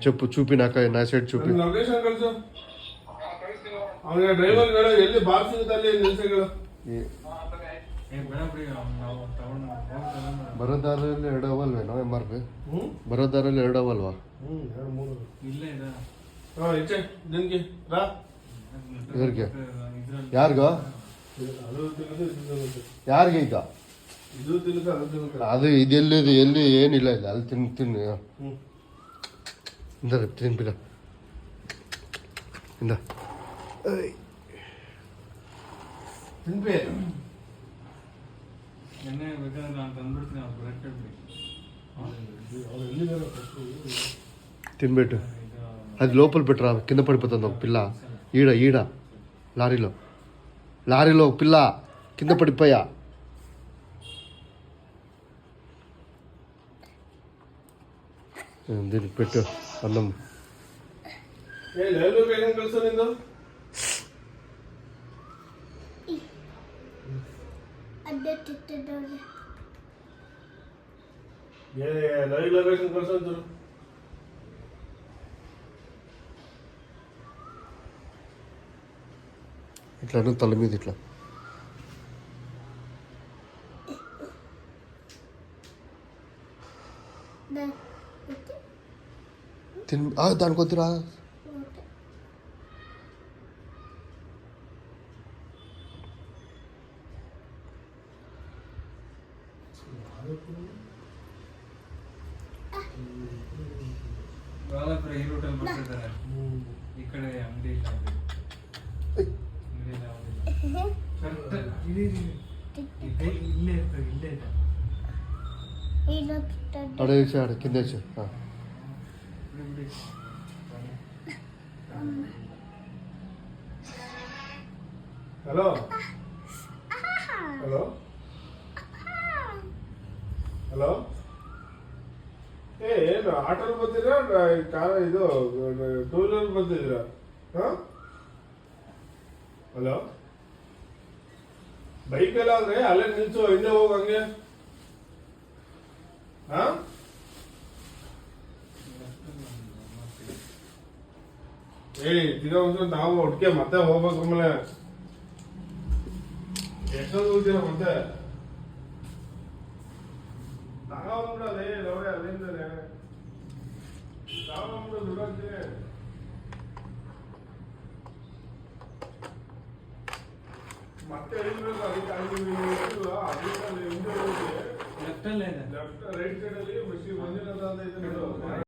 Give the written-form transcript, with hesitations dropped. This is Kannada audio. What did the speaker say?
చెప్పు చూపినాక నా సైడ్ చూపి ಲೊಕೇಶನ್ ಕಳ್ಸು ಅವನಿಗೆ ಡ್ರೈವರ್ಗಳು ಎಲ್ಲಿ ಬಾರ್ ಸಿಗುತ್ತಲ್ಲಿ ನಿಲ್ಸಗಳು ಬರೋ ದಾರಲ್ಲಿ 2 ಅವಲ್ವೇನೋ MRP ಬರೋ ದಾರಲ್ಲಿ 2 ಅವಲ್ವಾ ಇಚ್ಚೆ ದಿನಕ್ಕೆ ರಾ ಇದ್ರಿಗೆ ಯಾರಿಗೋ ಯಾರಿಗೆ ಈಗ ಇದು ತಿನ್ಕ ಅದು ತಿನ್ಕ ಅದು ಇದೆಲ್ಲಿದು ಎಲ್ಲಿ ಏನಿಲ್ಲ ಇಲ್ಲ ಅಲ್ಲಿ ತಿನ್ನು ಇಂದ ತಿನ್ಬಿಡ ಇಂದ ತಿನ್ಬೇ ಎಣ್ಣೆ ಬೇಕಾದ್ರೆ ನಾನು ತಂದ್ಬಿಡ್ತೀನಿ ಅವ್ರು ಬರಕ್ಕೆ ಅವ್ರು ಎಲ್ಲಿದ್ದಾರೆ తినబెట్టు అది లోపల పెట్టరా కింద పడిపోతుంది ఒక పిల్ల ఈడ లారీలో ఒక పిల్ల కింద పడిపోయా దీనికి పెట్టు అన్నం ఏ లైవ్ వేగం కలుసు నిందో ఏ లైవ్ లొకేషన్ కలుసు అంటారు ఇట్లా తల మీద ఇట్లా దానికి వద్దురా దాదాపు ఈ రూటల్ ಬರ್ತಿದ್ದಾರೆ ಈ ಕಡೆ ಅಂಗಡಿ ಇಲ್ಲ అడే కింద హలో హలో ಹಲೋ ಏನು ಆಟೋಲ್ಲಿ ಬರ್ತೀರಾ ಕಾರ್ ಇದು 2 ವೀಲರ್ ಬರ್ತಿದ್ದೀರಾ ಹಾಂ ಹಲೋ ಬೈಕೆಲ್ಲ ಅಂದ್ರೆ ಅಲ್ಲೇ ನಿಲ್ಸು ಹಿಂದೆ ಹೋಗಂಗೆ ಹಾಂ ತಿರ್ಗಾ ಒಂದು ನಾವು ಒಟ್ಟಿಗೆ ಮತ್ತೆ ಹೋಗ್ಬೇಕು ಆಮೇಲೆ ಎಷ್ಟೊಂದು ಹೋಗ್ತೀರಾ ಮತ್ತೆ ತಗೊಂಡ್ಬಿಡೋದೇ ನೋಡಿ ಅಲ್ಲಿಂದಲೇ ತಗೊಂಡ್ಬಿಡೋದು ದುಡ್ಡಂತೀನಿ ಮತ್ತೆ ಎಲ್ಲಿರ್ಬೇಕು ಅದಕ್ಕೆ ಅದರಿಂದ ಹಿಂದೆ ಹೋಗಿ ಲೆಫ್ಟಲ್ಲೇ ಇದೆ ಲೆಫ್ಟ್ ರೈಟ್ ಸೈಡ್ ಅಲ್ಲಿ ಮಂಜುನಾಥ ಅಂತ ಇದೆ ನೋಡು